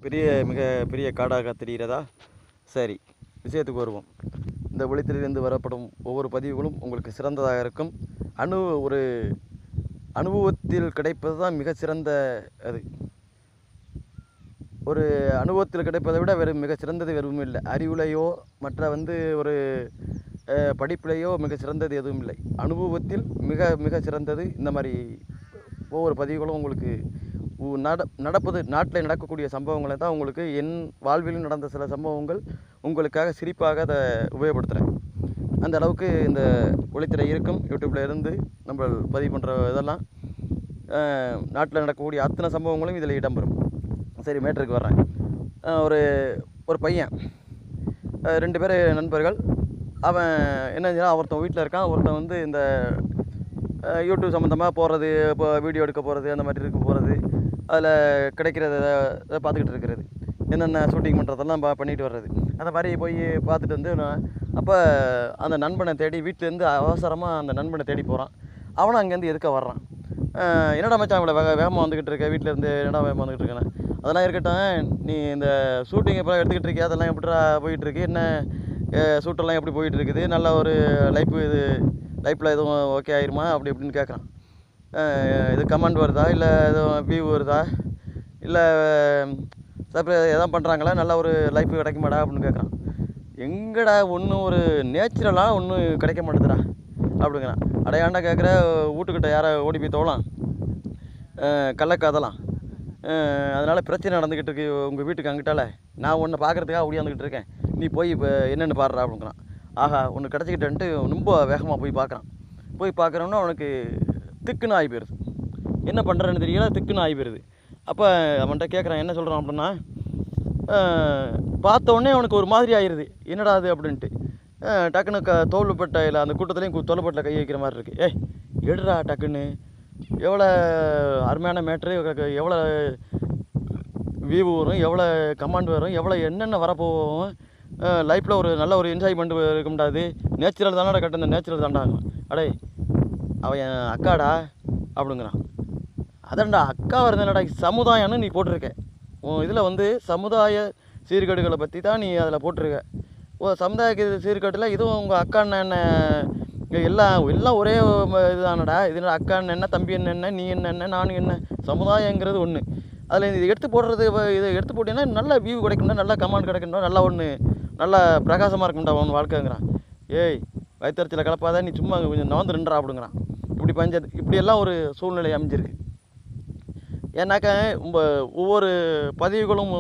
மிக பெரிய காடாக தெரிகிறதா? சரி, விஷயத்துக்கு வருவோம். இந்த ஒளித்திரையிலிருந்து வரப்படும் ஒவ்வொரு பதிவுகளும் உங்களுக்கு சிறந்ததாக இருக்கும். ஒரு அனுபவத்தில் கிடைப்பது தான் மிகச்சிறந்த அது. ஒரு அனுபவத்தில் கிடைப்பதை விட மிகச்சிறந்தது எதுவும் இல்லை. அறிவுலையோ மற்ற ஒரு படிப்பிலையோ மிகச்சிறந்தது எதுவும் இல்லை. அனுபவத்தில் மிக சிறந்தது இந்த மாதிரி ஒவ்வொரு பதிவுகளும் உங்களுக்கு நாட்டில் நடக்கக்கூடிய சம்பவங்களை தான் உங்களுக்கு என் வாழ்விலும் நடந்த சில சம்பவங்கள் உங்களுக்காக சிரிப்பாக அதை உபயோகப்படுத்துகிறேன். அந்த அளவுக்கு இந்த ஒளித்திரை இருக்கும். யூடியூப்பில் இருந்து நம்ம பதிவு பண்ணுற இதெல்லாம் நாட்டில் நடக்கக்கூடிய அத்தனை சம்பவங்களும் இதில் இடம்பெறும். சரி, மேட்டருக்கு வர்றேன். ஒரு பையன், 2 பேர் நண்பர்கள். அவன் என்ன செஞ்சான், ஒருத்தன் வீட்டில் இருக்கான், ஒருத்தன் இந்த யூடியூப் சம்மந்தமாக போகிறது, இப்போ வீடியோ எடுக்க போகிறது, அந்த மாதிரி இருக்க போகிறது, அதில் கிடைக்கிறத பார்த்துக்கிட்டு இருக்கிறது, என்னென்ன ஷூட்டிங் பண்ணுறதெல்லாம் பண்ணிட்டு வர்றது. அந்த மாதிரி போய் பார்த்துட்டு வந்து அப்போ அந்த நண்பனை தேடி வீட்டிலேருந்து அவசரமாக அந்த நண்பனை தேடி போகிறான். அவனும் அங்கேருந்து எதுக்க வர்றான். என்னடா மச்சான் இவ்வளோ வேகமாக வந்துக்கிட்டு இருக்க, வீட்டிலேருந்து என்னடா வேகமாக வந்துக்கிட்டு இருக்கேன். அதெல்லாம் இருக்கட்டும், நீ இந்த ஷூட்டிங் இப்போ எடுத்துக்கிட்டு இருக்கியா, அதெல்லாம் எப்படிடா போயிட்டுருக்கு, என்ன ஷூட்டெல்லாம் எப்படி போயிட்டுருக்குது, நல்ல ஒரு லைஃப்பில் எதுவும் ஓகே ஆயிருமா அப்படி இப்படின்னு கேட்குறான். இது கமெண்ட் வருதா, இல்லை எதுவும் வியூ வருதா, இல்லை சப்ஸ்கிரைப் எதாவது பண்ணுறாங்களா, நல்ல ஒரு லைஃப் கிடைக்குமாடா அப்படின்னு கேட்குறான். எங்கடா ஒன்றும் ஒரு நேச்சுரலாக ஒன்றும் கிடைக்க மாட்டேதுடா அப்படிங்கிறான். அடையாண்டா கேட்குற, வீட்டுக்கிட்ட யாரை ஓடி போய் தோலாம், கள்ளக்காதலாம், அதனால் பிரச்சனை நடந்துக்கிட்டு இருக்கு உங்கள் வீட்டுக்கு அங்கிட்டால, நான் ஒன்றை பார்க்குறதுக்காக ஓடியாந்துக்கிட்டு இருக்கேன், நீ போய் இப்போ என்னென்னு பாடுறா அப்படிங்கிறான். ஆஹா, ஒன்று கிடச்சிக்கிட்டேன்ட்டு ரொம்ப வேகமாக போய் பார்க்குறான். போய் பார்க்குறோன்னா அவனுக்கு திக்குன்னு ஆகி போயிடுது. என்ன பண்ணுறேன்னு தெரியல, திக்குன்னு ஆகி போயிடுது. அப்போ அவன்கிட்ட கேட்குறான், என்ன சொல்கிறான் அப்படின்னா, பார்த்தோடனே அவனுக்கு ஒரு மாதிரி ஆயிடுது, என்னடா அது அப்படின்ட்டு. டக்குன்னு தோள்பட்டையில், அந்த கூட்டத்துலேயும் தோள்பட்டையில் கை வைக்கிற மாதிரி இருக்குது. எடுறா டக்குன்னு, எவ்வளோ அருமையான மேட்ரு, எவ்வளோ வியூ வரும், எவ்வளோ கமெண்ட் வரும், எவ்வளோ என்னென்ன வரப்போகும், லைஃப்பில் ஒரு நல்ல ஒரு என்ஜாய்மெண்ட் இருக்கும்டாது, நேச்சுரல் தானடா கட்ட, இந்த நேச்சுரல் தாண்டாங்க. அடே அவன் என் அக்காடா அப்படிங்கிறான். அதன்டா அக்கா வருதுனடா, சமுதாயம்னு நீ போட்டிருக்க, உன் இதில் சமுதாய சீர்கேடுகளை பற்றி தான் நீ அதில் போட்டிருக்க. சமுதாய சீர்கேட்டில் இதுவும் உங்கள் அக்கா என்ன எல்லாம் ஒரே இதுதானடா, இது அக்கா என்ன, தம்பி என்ன, நீ என்ன, நான் என்ன, சமுதாயங்கிறது ஒன்று. அதில் இதை எடுத்து போடுறது, இதை எடுத்து போட்டிங்கன்னா நல்ல வியூ கிடைக்கும்டா, நல்லா கமெண்ட் கிடைக்கும்டா, நல்லா பிரகாசமாக இருக்கும்டா உன் வாழ்க்கைங்கிறான். ஏய் வயிற்றுச்சில் கலப்பாத, நீ சும்மா கொஞ்சம் நவந்து நின்றா அப்படிங்கிறான். இப்படியெல்லாம் ஒரு சூழ்நிலை அமைஞ்சிருக்கு. ஏன்னாக்கா ஒவ்வொரு பதிவுகளும்